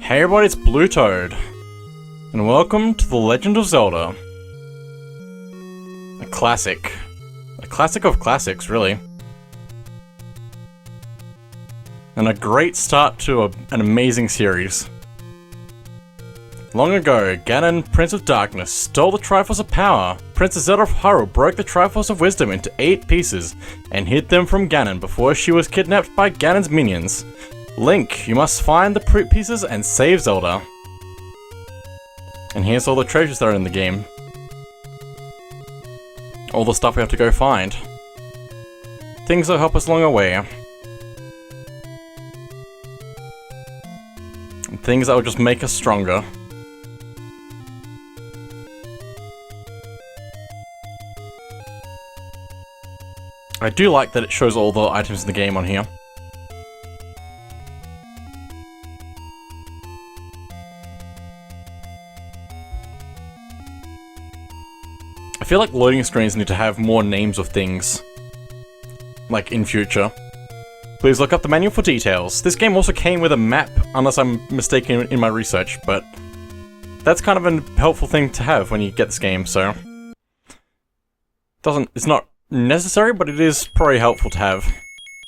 Hey everybody, it's BlueToad, and welcome to The Legend of Zelda. A classic. A classic of classics, really. And a great start to an amazing series. Long ago, Ganon, Prince of Darkness, stole the Triforce of Power. Princess Zelda of Hyrule broke the Triforce of Wisdom into 8 pieces and hid them from Ganon before she was kidnapped by Ganon's minions. Link, you must find the pieces and save Zelda. And here's all the treasures that are in the game. All the stuff we have to go find. Things that help us along our way. And things that will just make us stronger. I do like that it shows all the items in the game on here. I feel like loading screens need to have more names of things, like in future. Please look up the manual for details. This game also came with a map, unless I'm mistaken in my research, but that's kind of a helpful thing to have when you get this game, so... It's not necessary, but it is probably helpful to have.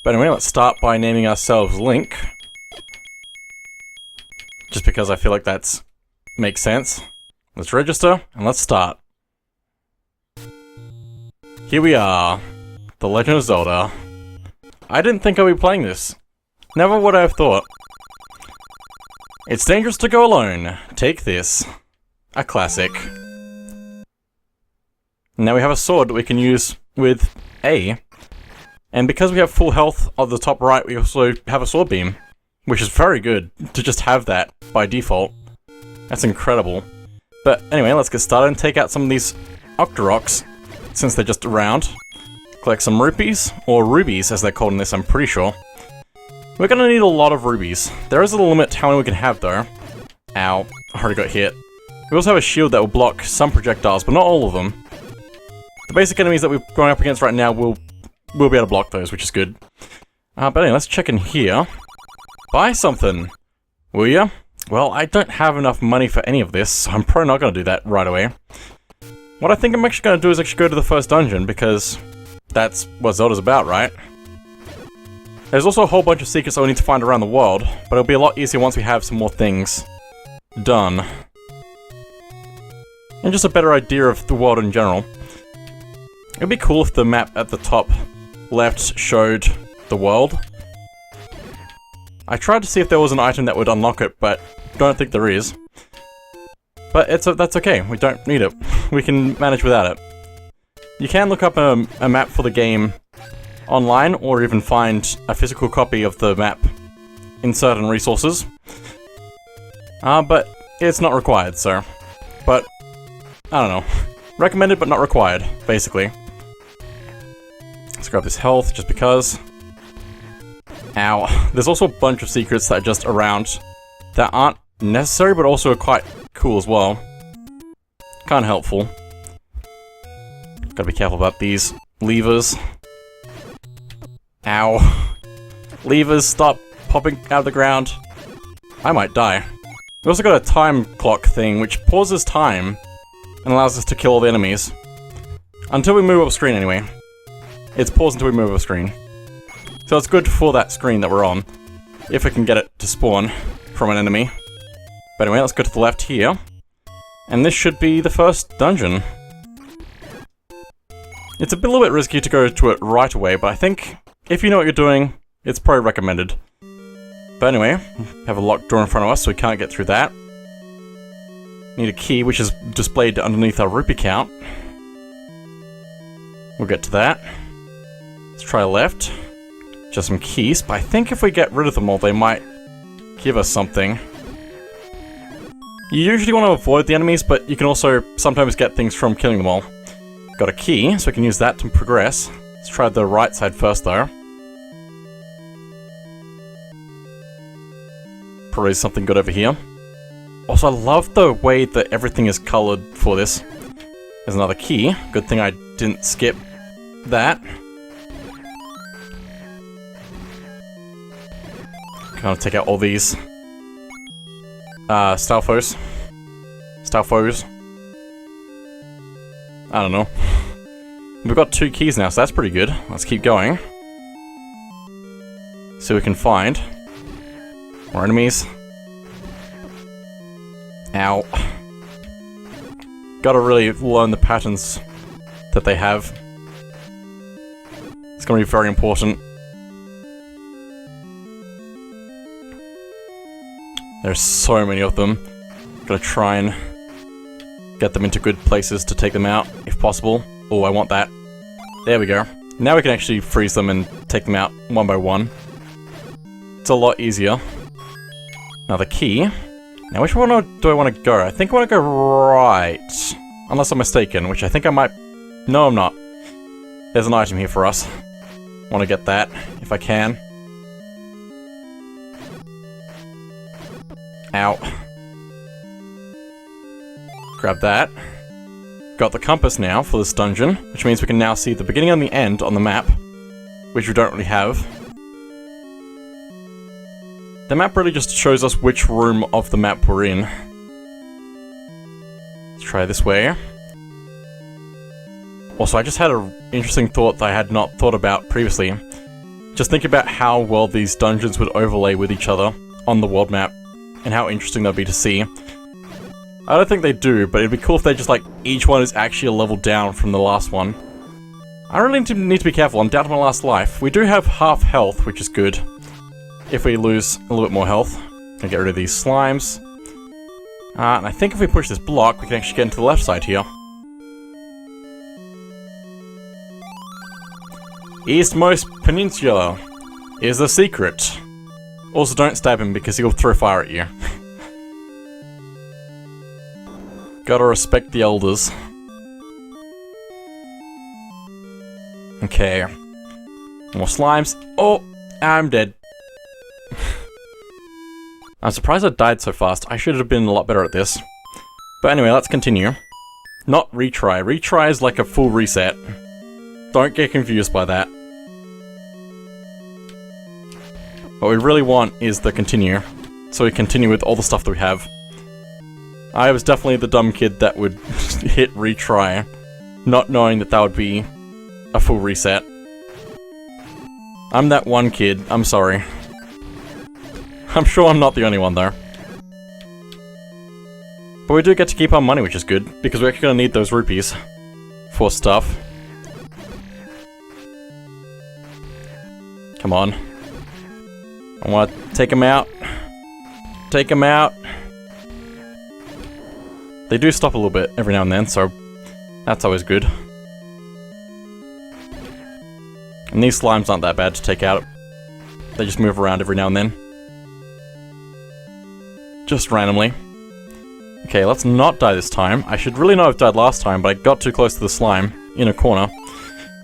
But anyway, let's start by naming ourselves Link. Just because I feel like that makes sense. Let's register, and let's start. Here we are, The Legend of Zelda. I didn't think I'd be playing this. Never would I have thought. It's dangerous to go alone. Take this. A classic. Now we have a sword that we can use with A. And because we have full health on the top right, we also have a sword beam. Which is very good to just have that by default. That's incredible. But anyway, let's get started and take out some of these Octoroks. Since they're just around. Collect some rupees, or rubies as they're called in this, I'm pretty sure. We're gonna need a lot of rubies. There is a limit to how many we can have though. Ow, I already got hit. We also have a shield that will block some projectiles, but not all of them. The basic enemies that we're going up against right now will be able to block those, which is good. But anyway, let's check in here. Buy something! Will ya? Well, I don't have enough money for any of this, so I'm probably not gonna do that right away. What I think I'm actually going to do is actually go to the first dungeon, because that's what Zelda's about, right? There's also a whole bunch of secrets that we need to find around the world, but it'll be a lot easier once we have some more things done. And just a better idea of the world in general. It'd be cool if the map at the top left showed the world. I tried to see if there was an item that would unlock it, but don't think there is. But that's okay, we don't need it. We can manage without it. You can look up a map for the game online, or even find a physical copy of the map in certain resources. But it's not required, so... But, I don't know. Recommended, but not required, basically. Let's grab this health, just because. Ow. There's also a bunch of secrets that are just around that aren't necessary, but also are quite cool as well. Kinda helpful. Gotta be careful about these levers. Ow. Levers, stop popping out of the ground. I might die. We also got a time clock thing, which pauses time and allows us to kill all the enemies. Until we move off screen, anyway. It's paused until we move off screen. So it's good for that screen that we're on, if we can get it to spawn from an enemy. But anyway, let's go to the left here. And this should be the first dungeon. It's a little bit risky to go to it right away, but I think if you know what you're doing, it's probably recommended. But anyway, we have a locked door in front of us, so we can't get through that. Need a key, which is displayed underneath our rupee count. We'll get to that. Let's try left. Just some keys, but I think if we get rid of them all, they might give us something. You usually want to avoid the enemies, but you can also sometimes get things from killing them all. Got a key, so we can use that to progress. Let's try the right side first, though. Probably something good over here. Also, I love the way that everything is colored for this. There's another key. Good thing I didn't skip that. Kind of take out all these. Stalfos. Stalfos. I don't know. We've got 2 keys now, so that's pretty good. Let's keep going. See what we can find. More enemies. Ow. Gotta really learn the patterns that they have. It's gonna be very important. There's so many of them. Gotta try and get them into good places to take them out, if possible. Oh, I want that. There we go. Now we can actually freeze them and take them out one by one. It's a lot easier. Now the key. Now which one do I want to go? I think I want to go right. Unless I'm mistaken, which I think I might... No, I'm not. There's an item here for us. Want to get that, if I can. Ow. Grab that. Got the compass now for this dungeon, which means we can now see the beginning and the end on the map, which we don't really have. The map really just shows us which room of the map we're in. Let's try this way. Also, I just had an interesting thought that I had not thought about previously. Just think about how well these dungeons would overlay with each other on the world map, and how interesting that'd be to see. I don't think they do, but it'd be cool if they just, like, each one is actually a level down from the last one. I really need to be careful. I'm down to my last life. We do have half health, which is good. If we lose a little bit more health. Gonna get rid of these slimes. And I think if we push this block, we can actually get into the left side here. Eastmost Peninsula is the secret. Also, don't stab him because he'll throw fire at you. Gotta respect the elders. Okay. More slimes. Oh, I'm dead. I'm surprised I died so fast. I should have been a lot better at this. But anyway, let's continue. Not retry. Retry is like a full reset. Don't get confused by that. What we really want is the continue. So we continue with all the stuff that we have. I was definitely the dumb kid that would hit retry, not knowing that that would be a full reset. I'm that one kid, I'm sorry. I'm sure I'm not the only one though. But we do get to keep our money, which is good, because we're actually going to need those rupees for stuff. Come on. I want to take them out. Take them out. They do stop a little bit every now and then, so that's always good. And these slimes aren't that bad to take out. They just move around every now and then. Just randomly. Okay, let's not die this time. I should really not have died last time, but I got too close to the slime in a corner.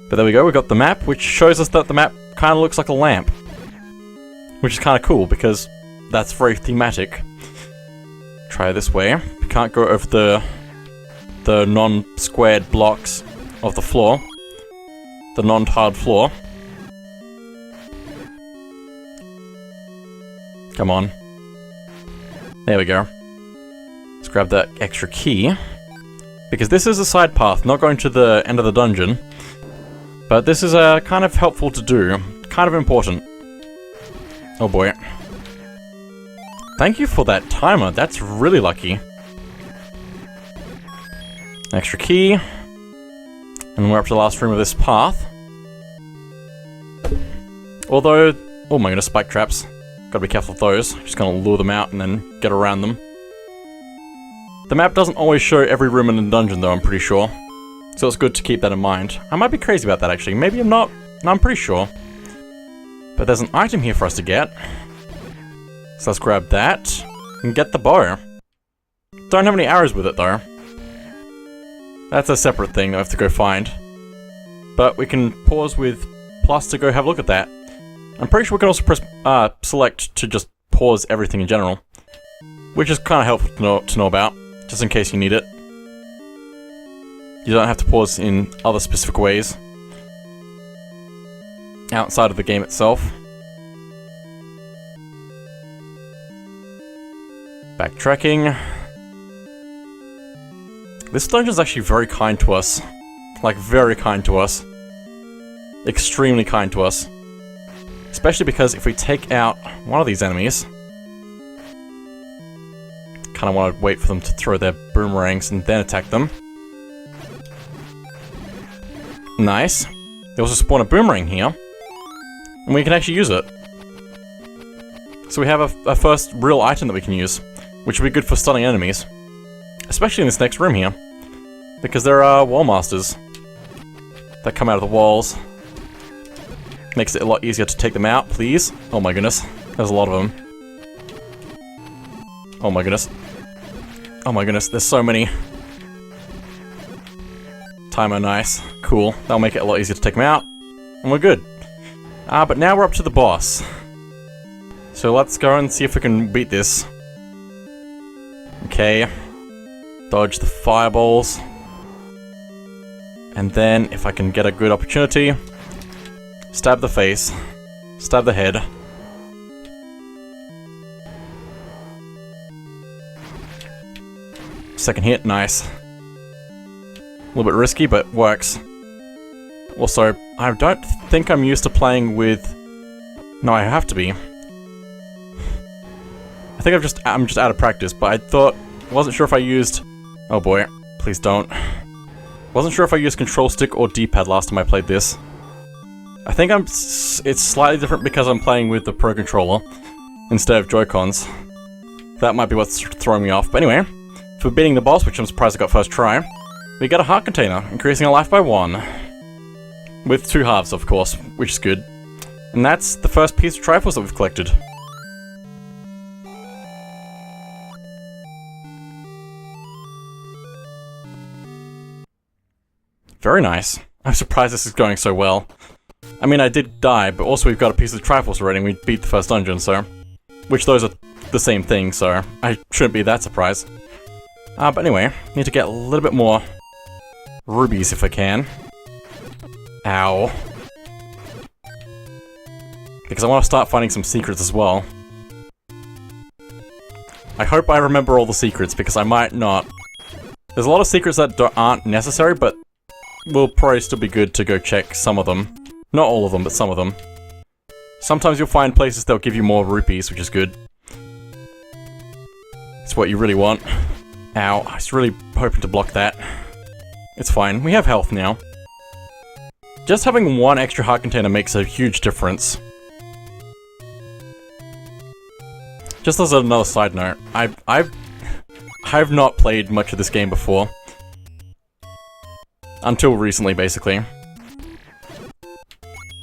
But there we go, we got the map, which shows us that the map kind of looks like a lamp. Which is kind of cool, because that's very thematic. Try this way. We can't go over the non-squared blocks of the floor. The non-tiled floor. Come on. There we go. Let's grab that extra key. Because this is a side path, not going to the end of the dungeon. But this is kind of helpful to do. Kind of important. Oh boy. Thank you for that timer, that's really lucky. Extra key. And we're up to the last room of this path. Although... oh my goodness, spike traps. Gotta be careful of those. Just gonna lure them out and then get around them. The map doesn't always show every room in the dungeon though, I'm pretty sure. So it's good to keep that in mind. I might be crazy about that actually, maybe I'm not. No, I'm pretty sure. But there's an item here for us to get. So let's grab that and get the bow. Don't have any arrows with it though. That's a separate thing that I have to go find. But we can pause with plus to go have a look at that. I'm pretty sure we can also press select to just pause everything in general. Which is kind of helpful to know about, just in case you need it. You don't have to pause in other specific ways. Outside of the game itself. Backtracking. This dungeon's actually very kind to us. Like, very kind to us. Extremely kind to us. Especially because if we take out one of these enemies... Kinda wanna wait for them to throw their boomerangs and then attack them. Nice. They also spawn a boomerang here. And we can actually use it. So we have a first real item that we can use. Which will be good for stunning enemies. Especially in this next room here. Because there are wall masters that come out of the walls. Makes it a lot easier to take them out, please. Oh my goodness. There's a lot of them. Oh my goodness. Oh my goodness, there's so many. Timer, nice. Cool. That'll make it a lot easier to take them out. And we're good. But now we're up to the boss. So let's go and see if we can beat this. Okay. Dodge the fireballs. And then, if I can get a good opportunity, stab the face, stab the head. Second hit, nice. A little bit risky, but works. Also, I don't think I'm used to playing with... No, I have to be. I think I'm just out of practice, but I wasn't sure if I used... Oh boy, please don't. Wasn't sure if I used control stick or D-pad last time I played this. I think it's slightly different because I'm playing with the Pro Controller instead of Joy-Cons. That might be what's throwing me off. But anyway, for beating the boss, which I'm surprised I got first try, we get a heart container, increasing our life by 1. With 2 halves, of course, which is good. And that's the first piece of Triforce that we've collected. Very nice. I'm surprised this is going so well. I mean, I did die, but also we've got a piece of Triforce already and we beat the first dungeon, so... Which those are the same thing, so I shouldn't be that surprised. But anyway, need to get a little bit more rubies if I can. Ow. Because I want to start finding some secrets as well. I hope I remember all the secrets, because I might not. There's a lot of secrets that aren't necessary, but will probably still be good to go check some of them. Not all of them, but some of them. Sometimes you'll find places that'll give you more rupees, which is good. It's what you really want. Ow, I was really hoping to block that. It's fine, we have health now. Just having 1 extra heart container makes a huge difference. Just as another side note, I've not played much of this game before. Until recently, basically.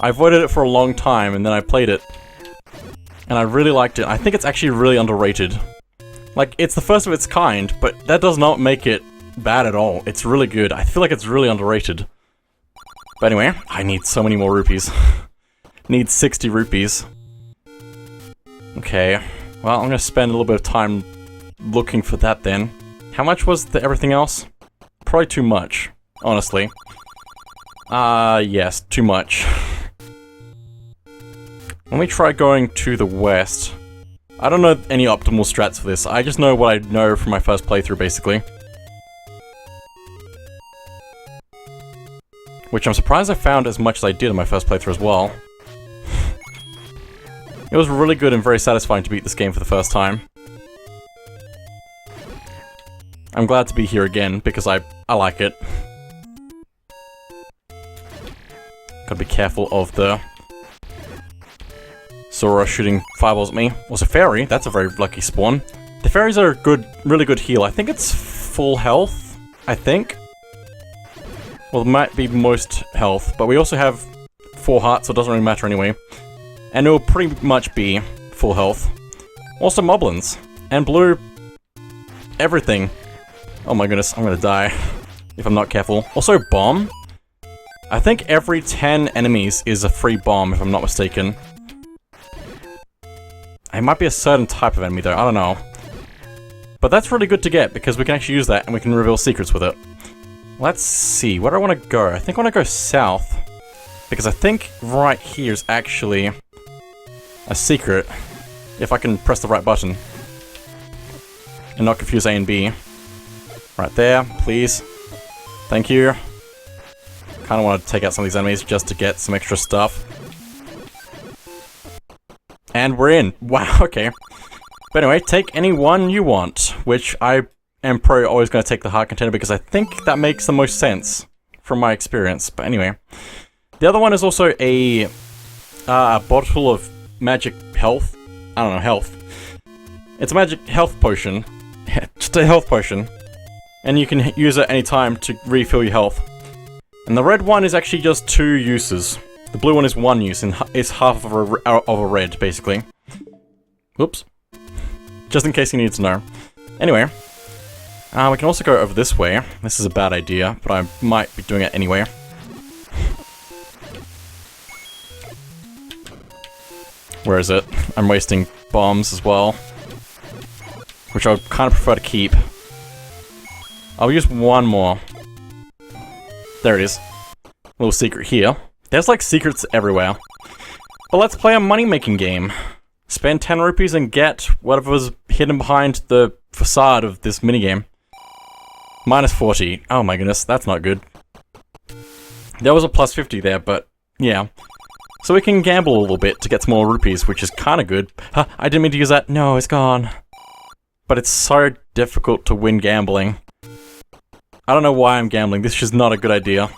I avoided it for a long time, and then I played it. And I really liked it. I think it's actually really underrated. Like, it's the first of its kind, but that does not make it bad at all. It's really good. I feel like it's really underrated. But anyway, I need so many more rupees. Need 60 rupees. Okay, well, I'm gonna spend a little bit of time looking for that then. How much was the everything else? Probably too much, honestly. Yes, too much. Let me try going to the west. I don't know any optimal strats for this, I just know what I know from my first playthrough, basically. Which I'm surprised I found as much as I did in my first playthrough as well. It was really good and very satisfying to beat this game for the first time. I'm glad to be here again, because I like it. Gotta be careful of the Sora shooting fireballs at me. Also, fairy, that's a very lucky spawn. The fairies are a good, really good heal. I think it's full health, I think. Well, it might be most health, but we also have 4 hearts, so it doesn't really matter anyway. And it will pretty much be full health. Also moblins. And blue... everything. Oh my goodness, I'm gonna die. If I'm not careful. Also bomb. I think every 10 enemies is a free bomb, if I'm not mistaken. It might be a certain type of enemy though, I don't know. But that's really good to get, because we can actually use that and we can reveal secrets with it. Let's see, where do I want to go? I think I want to go south. Because I think right here is actually a secret. If I can press the right button. and not confuse A and B. Right there, please. Thank you. Kinda want to take out some of these enemies just to get some extra stuff. And we're in. Wow, okay. But anyway, take any one you want, which I am probably always going to take the heart container because I think that makes the most sense from my experience. But anyway. The other one is also a bottle of magic health. I don't know, health. It's a magic health potion. Just a health potion. And you can use it any time to refill your health. And the red one is actually just 2 uses. The blue one is 1 use, and it's half of a red, basically. Oops. Just in case you need to know. Anyway. We can also go over this way. This is a bad idea, but I might be doing it anyway. Where is it? I'm wasting bombs as well. Which I would kind of prefer to keep. I'll use one more. There it is. Little secret here. There's like secrets everywhere. But let's play a money-making game. Spend 10 rupees and get whatever's hidden behind the facade of this minigame. Minus 40. Oh my goodness, that's not good. There was a plus 50 there, but yeah. So we can gamble a little bit to get some more rupees, which is kinda good. Huh, I didn't mean to use that. No, it's gone. But it's so difficult to win gambling. I don't know why I'm gambling. This is just not a good idea.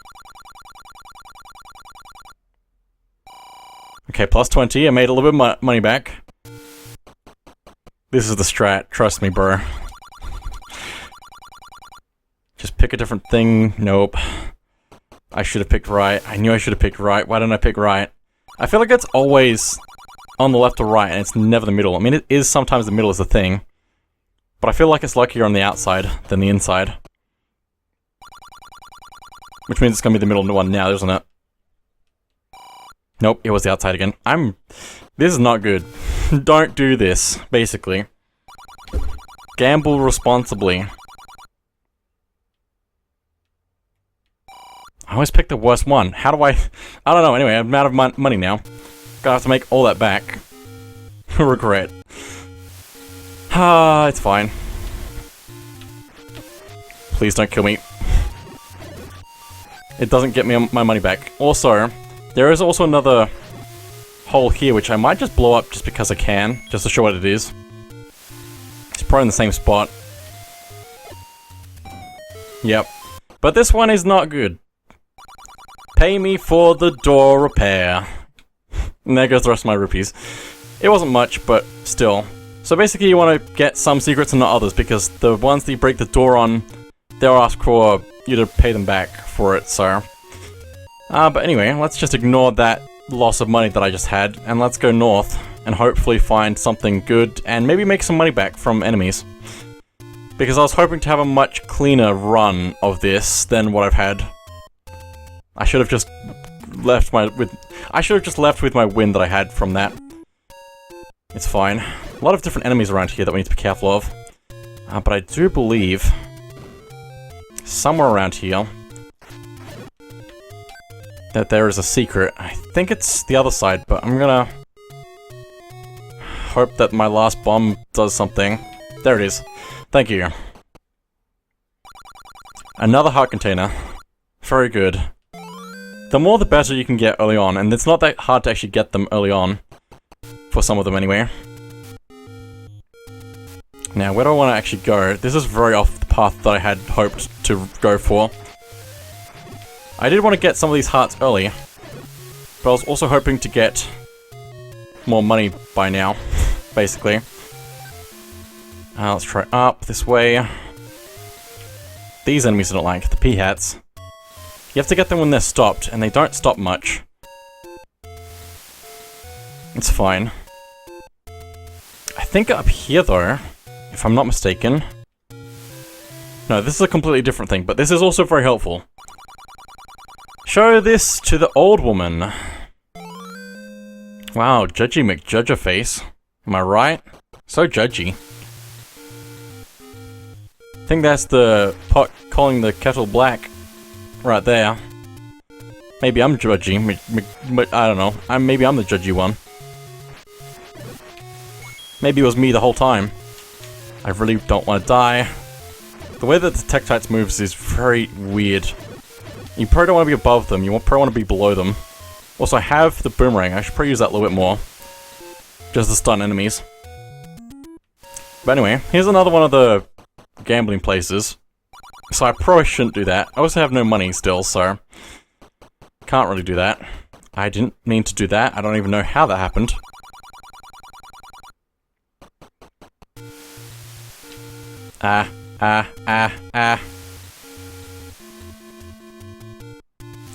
Okay, plus 20. I made a little bit of money back. This is the strat. Trust me, bro. Just pick a different thing. Nope. I should have picked right. I knew I should have picked right. Why didn't I pick right? I feel like it's always on the left or right, and it's never the middle. I mean, it is sometimes the middle is the thing. But I feel like it's luckier on the outside than the inside. Which means it's gonna be the middle one now, isn't it? Nope, it was the outside again. This is not good. Don't do this, basically. Gamble responsibly. I always pick the worst one. How do I don't know. Anyway, I'm out of money now. Gonna have to make all that back. Regret. It's fine. Please don't kill me. It doesn't get me my money back. Also, there is also another hole here, which I might just blow up just because I can, just to show what it is. It's probably in the same spot. Yep. But this one is not good. Pay me for the door repair. And there goes the rest of my rupees. It wasn't much, but still. So basically you want to get some secrets and not others, because the ones that you break the door on, they'll ask for you to pay them back for it, so... but anyway, let's just ignore that loss of money that I just had, and let's go north, and hopefully find something good, and maybe make some money back from enemies. Because I was hoping to have a much cleaner run of this than what I've had. I should have just left with my win that I had from that. It's fine. A lot of different enemies around here that we need to be careful of. But I do believe... somewhere around here... that there is a secret. I think it's the other side, but I'm gonna... hope that my last bomb does something. There it is. Thank you. Another heart container. Very good. The more the better you can get early on, and it's not that hard to actually get them early on. For some of them anyway. Now, where do I want to actually go? This is very off the path that I had hoped to go for. I did want to get some of these hearts early, but I was also hoping to get more money by now, basically. Let's try up this way. These enemies I don't like, the P-hats. You have to get them when they're stopped, and they don't stop much. It's fine. I think up here, though, if I'm not mistaken... No, this is a completely different thing, but this is also very helpful. Show this to the old woman. Wow, judgy McJudgerface. Am I right? So judgy. I think that's the pot calling the kettle black. Right there. Maybe I'm judgy. I don't know. Maybe I'm the judgy one. Maybe it was me the whole time. I really don't want to die. The way that the Tektites moves is very weird. You probably don't want to be above them, you probably want to be below them. Also, I have the boomerang, I should probably use that a little bit more. Just to stun enemies. But anyway, here's another one of the gambling places. So I probably shouldn't do that. I also have no money still, so... Can't really do that. I didn't mean to do that, I don't even know how that happened.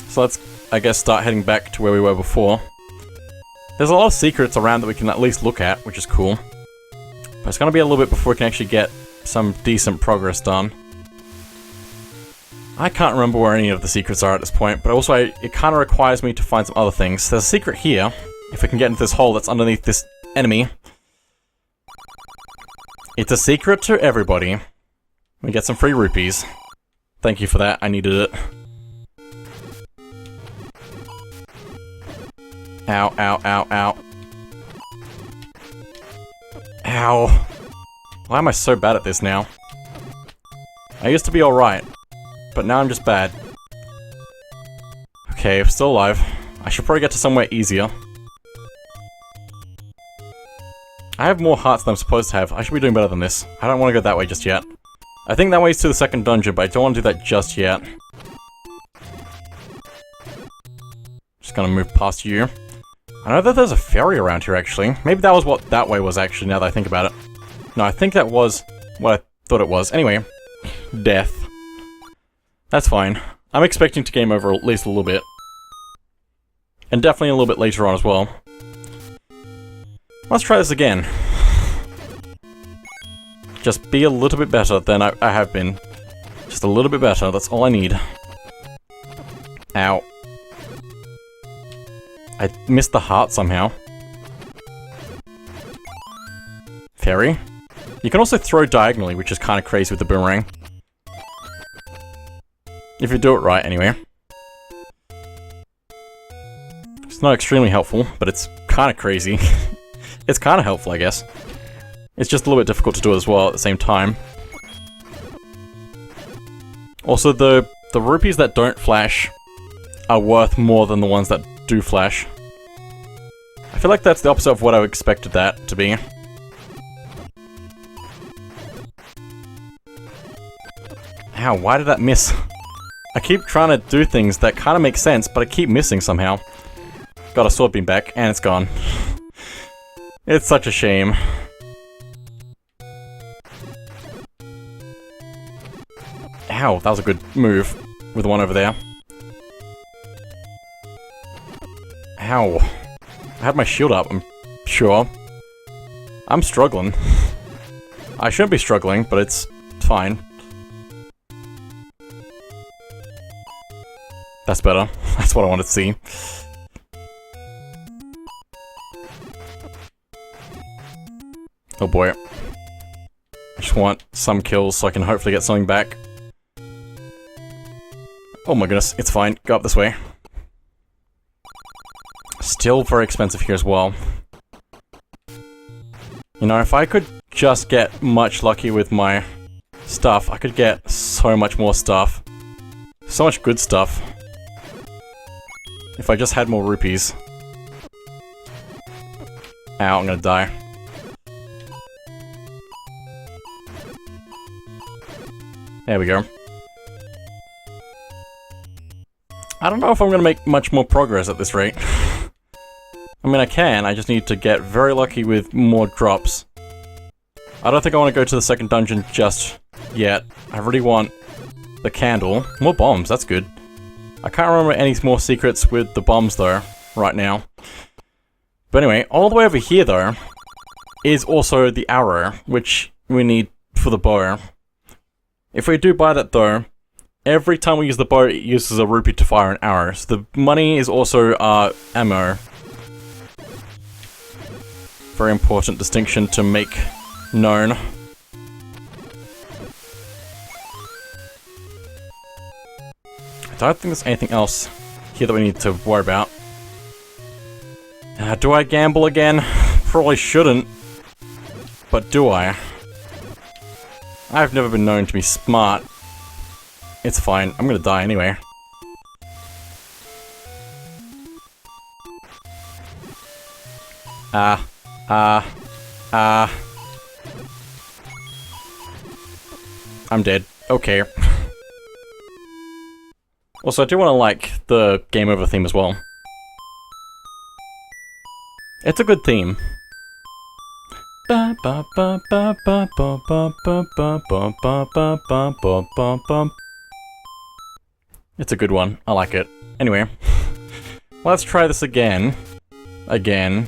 So let's, I guess, start heading back to where we were before. There's a lot of secrets around that we can at least look at, which is cool. But it's gonna be a little bit before we can actually get some decent progress done. I can't remember where any of the secrets are at this point, but also it kind of requires me to find some other things. There's a secret here, if we can get into this hole that's underneath this enemy. It's a secret to everybody. We get some free rupees. Thank you for that, I needed it. Ow, ow, ow, ow. Ow. Why am I so bad at this now? I used to be alright, but now I'm just bad. Okay, I'm still alive. I should probably get to somewhere easier. I have more hearts than I'm supposed to have. I should be doing better than this. I don't want to go that way just yet. I think that way is to the second dungeon, but I don't want to do that just yet. Just gonna move past you. I know that there's a ferry around here, actually. Maybe that was what that way was, actually, now that I think about it. No, I think that was what I thought it was. Anyway, death. That's fine. I'm expecting to game over at least a little bit. And definitely a little bit later on as well. Let's try this again. Just be a little bit better than I have been. Just a little bit better, that's all I need. Ow. I missed the heart somehow. Fairy. You can also throw diagonally, which is kind of crazy with the boomerang. If you do it right, anyway. It's not extremely helpful, but it's kind of crazy. It's kind of helpful, I guess. It's just a little bit difficult to do as well at the same time. Also, the rupees that don't flash are worth more than the ones that do flash. I feel like that's the opposite of what I expected that to be. Ow, why did that miss? I keep trying to do things that kind of make sense, but I keep missing somehow. Got a sword beam back, and it's gone. It's such a shame. Ow, that was a good move with the one over there. Ow. I had my shield up, I'm sure. I'm struggling. I shouldn't be struggling, but it's fine. That's better. That's what I wanted to see. Oh boy. I just want some kills so I can hopefully get something back. Oh my goodness, it's fine. Go up this way. Still very expensive here as well. You know, if I could just get much lucky with my stuff, I could get so much more stuff. So much good stuff. If I just had more rupees. Ow, I'm gonna die. There we go. I don't know if I'm gonna make much more progress at this rate. I mean, I can, I just need to get very lucky with more drops. I don't think I want to go to the second dungeon just yet. I really want the candle. More bombs, that's good. I can't remember any more secrets with the bombs, though, right now. But anyway, all the way over here, though, is also the arrow, which we need for the bow. If we do buy that, though, every time we use the bow, it uses a rupee to fire an arrow. So the money is also ammo. Very important distinction to make known. I don't think there's anything else here that we need to worry about. Do I gamble again? Probably shouldn't. But do I? I've never been known to be smart. It's fine. I'm gonna die anyway. I'm dead. Okay. Also, I do want to like the game over theme as well. It's a good theme. It's a good one. I like it. Anyway, let's try this again. Again.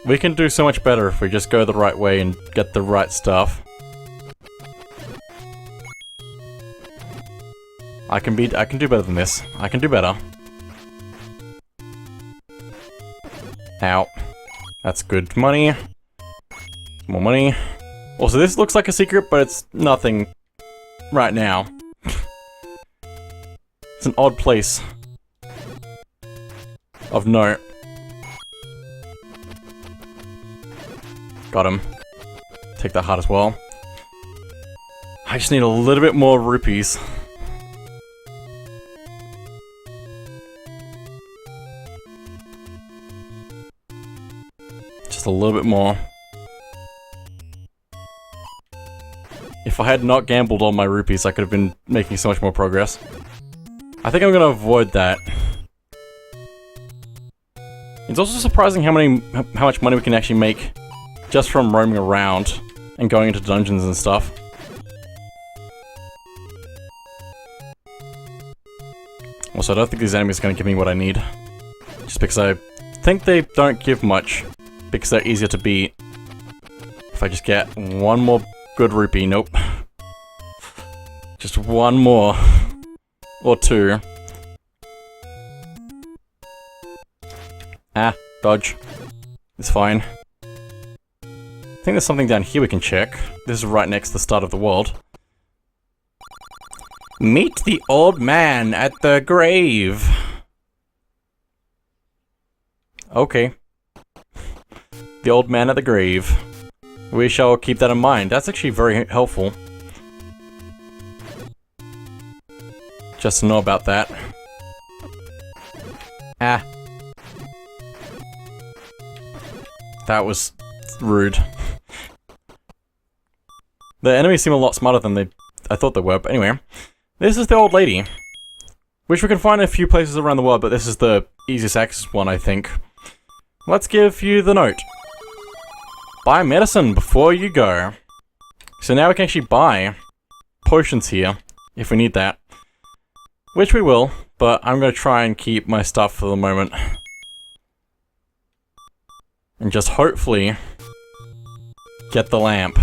We can do so much better if we just go the right way and get the right stuff. I can do better than this. I can do better. Ow. That's good money. More money. Also, this looks like a secret, but it's nothing right now. It's an odd place of note. Got him. Take that heart as well. I just need a little bit more rupees. Just a little bit more. If I had not gambled on my rupees, I could have been making so much more progress. I think I'm gonna avoid that. It's also surprising how much money we can actually make just from roaming around and going into dungeons and stuff. Also, I don't think these enemies are going to give me what I need. Just because I think they don't give much, because they're easier to beat. If I just get one more good rupee, nope. Just one more. Or two. Ah, dodge. It's fine. I think there's something down here we can check. This is right next to the start of the world. Meet the old man at the grave. Okay. The old man at the grave. We shall keep that in mind. That's actually very helpful. Just to know about that. Ah. That was rude. The enemies seem a lot smarter than I thought they were, but anyway. This is the old lady. Which we can find in a few places around the world, but this is the easiest access one, I think. Let's give you the note. Buy medicine before you go. So now we can actually buy potions here, if we need that. Which we will, but I'm going to try and keep my stuff for the moment. And just hopefully get the lamp.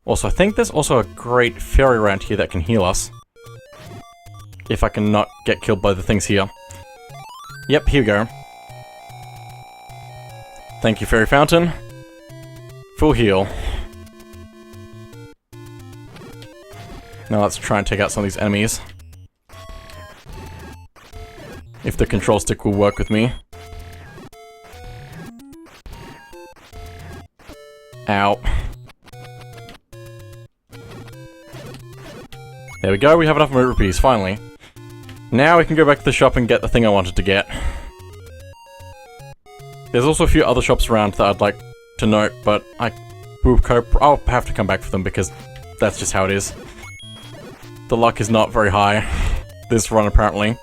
Also, I think there's also a great fairy around here that can heal us. If I can not get killed by the things here. Yep, here we go. Thank you, Fairy Fountain. Full heal. Now let's try and take out some of these enemies. If the control stick will work with me. Ow. There we go, we have enough rupees, finally. Now we can go back to the shop and get the thing I wanted to get. There's also a few other shops around that I'd like to note, but I'll have to come back for them because that's just how it is. The luck is not very high this run, apparently.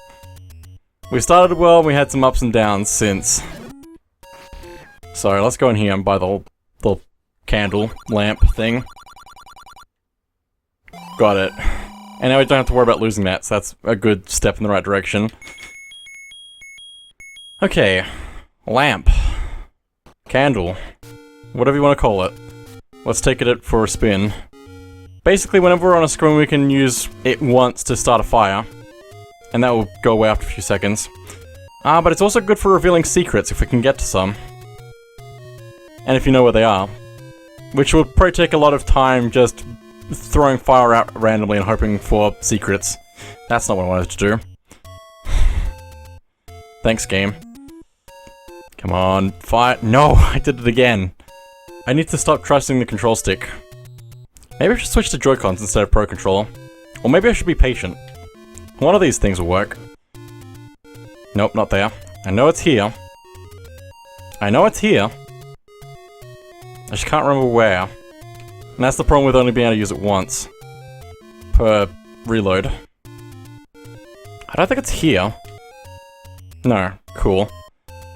We started well, and we had some ups and downs since. So let's go in here and buy the candle lamp thing. Got it. And now we don't have to worry about losing that, so that's a good step in the right direction. Okay. Lamp. Candle. Whatever you want to call it. Let's take it for a spin. Basically, whenever we're on a screen, we can use it once to start a fire. And that will go away after a few seconds. But it's also good for revealing secrets if we can get to some. And if you know where they are. Which will probably take a lot of time just throwing fire out randomly and hoping for secrets. That's not what I wanted to do. Thanks, game. Come on, fire. No, I did it again. I need to stop trusting the control stick. Maybe I should switch to Joy-Cons instead of Pro Controller. Or maybe I should be patient. One of these things will work. Nope, not there. I know it's here. I know it's here. I just can't remember where. And that's the problem with only being able to use it once. Per reload. I don't think it's here. No, cool.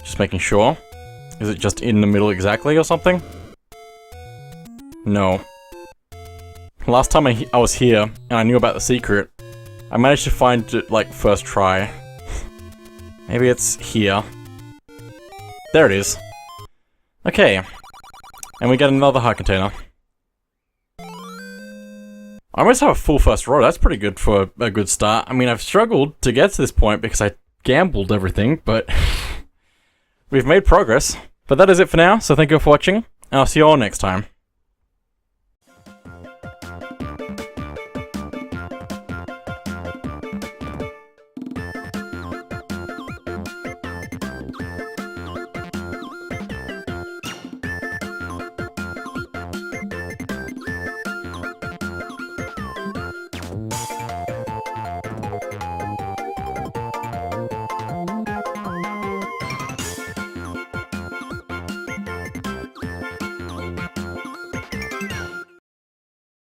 Just making sure. Is it just in the middle exactly or something? No. Last time I was here, and I knew about the secret, I managed to find it, like, first try. Maybe it's here. There it is. Okay. And we get another heart container. I almost have a full first row. That's pretty good for a good start. I mean, I've struggled to get to this point because I gambled everything, but we've made progress. But that is it for now, so thank you for watching, and I'll see you all next time.